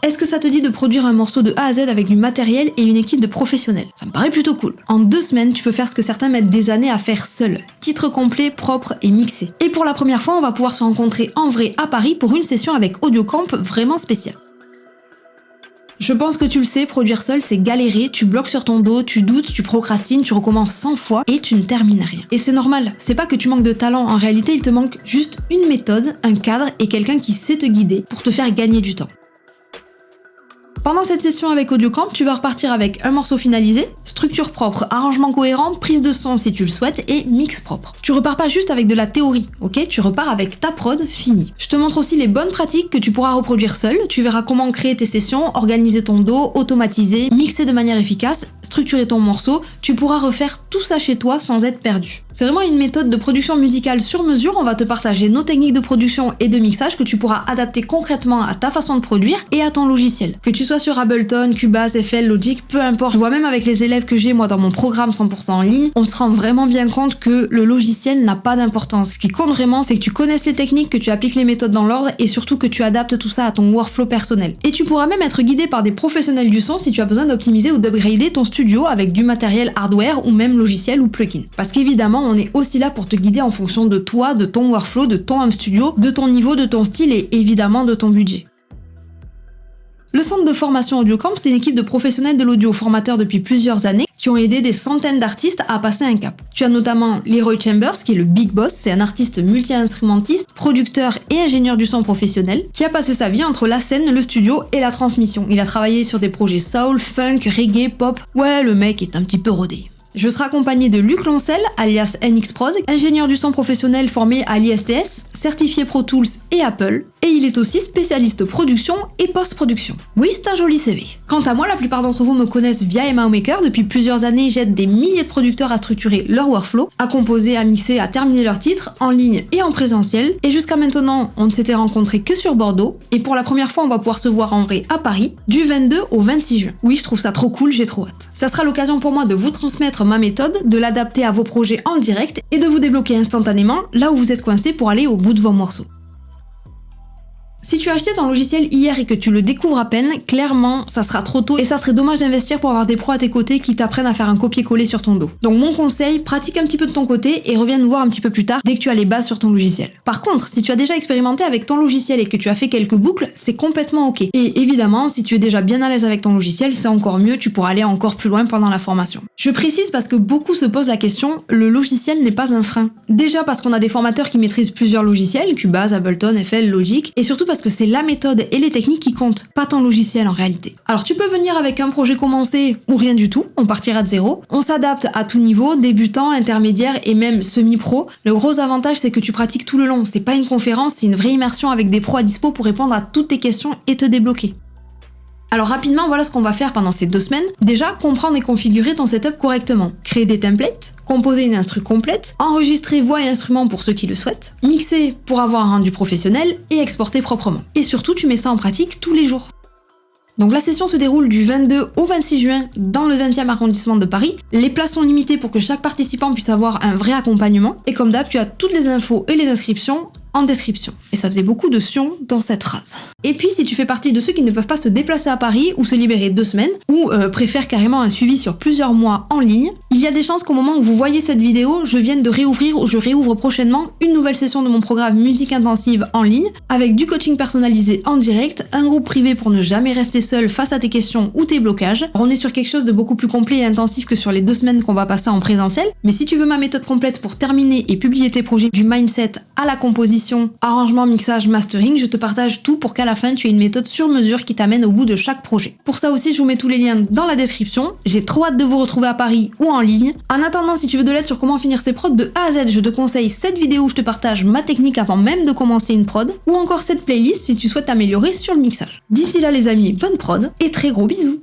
Est-ce que ça te dit de produire un morceau de A à Z avec du matériel et une équipe de professionnels? Ça me paraît plutôt cool. En 2 semaines, tu peux faire ce que certains mettent des années à faire seuls. Titre complet, propre et mixé. Et pour la première fois, on va pouvoir se rencontrer en vrai à Paris pour une session avec Audiocamp vraiment spéciale. Je pense que tu le sais, produire seul c'est galérer, tu bloques sur ton dos, tu doutes, tu procrastines, tu recommences 100 fois et tu ne termines rien. Et c'est normal, c'est pas que tu manques de talent, en réalité il te manque juste une méthode, un cadre et quelqu'un qui sait te guider pour te faire gagner du temps. Pendant cette session avec Audiocamp, tu vas repartir avec un morceau finalisé, structure propre, arrangement cohérent, prise de son si tu le souhaites et mix propre. Tu repars pas juste avec de la théorie, ok? Tu repars avec ta prod finie. Je te montre aussi les bonnes pratiques que tu pourras reproduire seul, tu verras comment créer tes sessions, organiser ton dos, automatiser, mixer de manière efficace, structurer ton morceau, tu pourras refaire tout ça chez toi sans être perdu. C'est vraiment une méthode de production musicale sur mesure, on va te partager nos techniques de production et de mixage que tu pourras adapter concrètement à ta façon de produire et à ton logiciel. Que tu sois sur Ableton, Cubase, FL, Logic, peu importe. Je vois même avec les élèves que j'ai moi dans mon programme 100% en ligne, on se rend vraiment bien compte que le logiciel n'a pas d'importance. Ce qui compte vraiment, c'est que tu connaisses les techniques, que tu appliques les méthodes dans l'ordre et surtout que tu adaptes tout ça à ton workflow personnel. Et tu pourras même être guidé par des professionnels du son si tu as besoin d'optimiser ou d'upgrader ton studio avec du matériel hardware ou même logiciel ou plugin. Parce qu'évidemment, on est aussi là pour te guider en fonction de toi, de ton workflow, de ton home studio, de ton niveau, de ton style et évidemment de ton budget. Le centre de formation Audiocamp, c'est une équipe de professionnels de l'audio formateurs depuis plusieurs années qui ont aidé des centaines d'artistes à passer un cap. Tu as notamment Leroy Chambers, qui est le big boss, c'est un artiste multi-instrumentiste, producteur et ingénieur du son professionnel, qui a passé sa vie entre la scène, le studio et la transmission. Il a travaillé sur des projets soul, funk, reggae, pop. Ouais, le mec est un petit peu rodé. Je serai accompagné de Luc Loncel, alias NX Prod, ingénieur du son professionnel formé à l'ISTS, certifié Pro Tools et Apple, et il est aussi spécialiste production et post-production. Oui, c'est un joli CV. Quant à moi, la plupart d'entre vous me connaissent via MAO Maker. Depuis plusieurs années, j'aide des milliers de producteurs à structurer leur workflow, à composer, à mixer, à terminer leurs titres, en ligne et en présentiel. Et jusqu'à maintenant, on ne s'était rencontrés que sur Bordeaux, et pour la première fois, on va pouvoir se voir en vrai à Paris, du 22 au 26 juin. Oui, je trouve ça trop cool, j'ai trop hâte. Ça sera l'occasion pour moi de vous transmettre ma méthode, de l'adapter à vos projets en direct, et de vous débloquer instantanément là où vous êtes coincé pour aller au bout de vos morceaux. Si tu as acheté ton logiciel hier et que tu le découvres à peine, clairement, ça sera trop tôt et ça serait dommage d'investir pour avoir des pros à tes côtés qui t'apprennent à faire un copier-coller sur ton dos. Donc mon conseil, pratique un petit peu de ton côté et reviens nous voir un petit peu plus tard dès que tu as les bases sur ton logiciel. Par contre, si tu as déjà expérimenté avec ton logiciel et que tu as fait quelques boucles, c'est complètement ok. Et évidemment, si tu es déjà bien à l'aise avec ton logiciel, c'est encore mieux, tu pourras aller encore plus loin pendant la formation. Je précise parce que beaucoup se posent la question, le logiciel n'est pas un frein. Déjà parce qu'on a des formateurs qui maîtrisent plusieurs logiciels, Cubase, Ableton, FL, Logic, et surtout parce que c'est la méthode et les techniques qui comptent, pas ton logiciel en réalité. Alors tu peux venir avec un projet commencé ou rien du tout, on partira de zéro. On s'adapte à tout niveau, débutant, intermédiaire et même semi-pro. Le gros avantage c'est que tu pratiques tout le long, c'est pas une conférence, c'est une vraie immersion avec des pros à dispo pour répondre à toutes tes questions et te débloquer. Alors rapidement, voilà ce qu'on va faire pendant ces 2 semaines. Déjà, comprendre et configurer ton setup correctement. Créer des templates, composer une instru complète, enregistrer voix et instruments pour ceux qui le souhaitent, mixer pour avoir un rendu professionnel et exporter proprement. Et surtout, tu mets ça en pratique tous les jours. Donc la session se déroule du 22 au 26 juin dans le 20e arrondissement de Paris. Les places sont limitées pour que chaque participant puisse avoir un vrai accompagnement. Et comme d'hab, tu as toutes les infos et les inscriptions en description. Et ça faisait beaucoup de sion dans cette phrase. Et puis si tu fais partie de ceux qui ne peuvent pas se déplacer à Paris ou se libérer 2 semaines, ou préfèrent carrément un suivi sur plusieurs mois en ligne, il y a des chances qu'au moment où vous voyez cette vidéo, je vienne de réouvrir ou je réouvre prochainement une nouvelle session de mon programme Musique Intensive en ligne, avec du coaching personnalisé en direct, un groupe privé pour ne jamais rester seul face à tes questions ou tes blocages. Alors, on est sur quelque chose de beaucoup plus complet et intensif que sur les 2 semaines qu'on va passer en présentiel, mais si tu veux ma méthode complète pour terminer et publier tes projets du mindset à la composition, arrangement, mixage, mastering, je te partage tout pour qu'à la fin tu aies une méthode sur mesure qui t'amène au bout de chaque projet. Pour ça aussi, je vous mets tous les liens dans la description. J'ai trop hâte de vous retrouver à Paris ou en ligne. En attendant, si tu veux de l'aide sur comment finir ses prods de A à Z, je te conseille cette vidéo où je te partage ma technique avant même de commencer une prod, ou encore cette playlist si tu souhaites t'améliorer sur le mixage. D'ici là les amis, bonne prod et très gros bisous.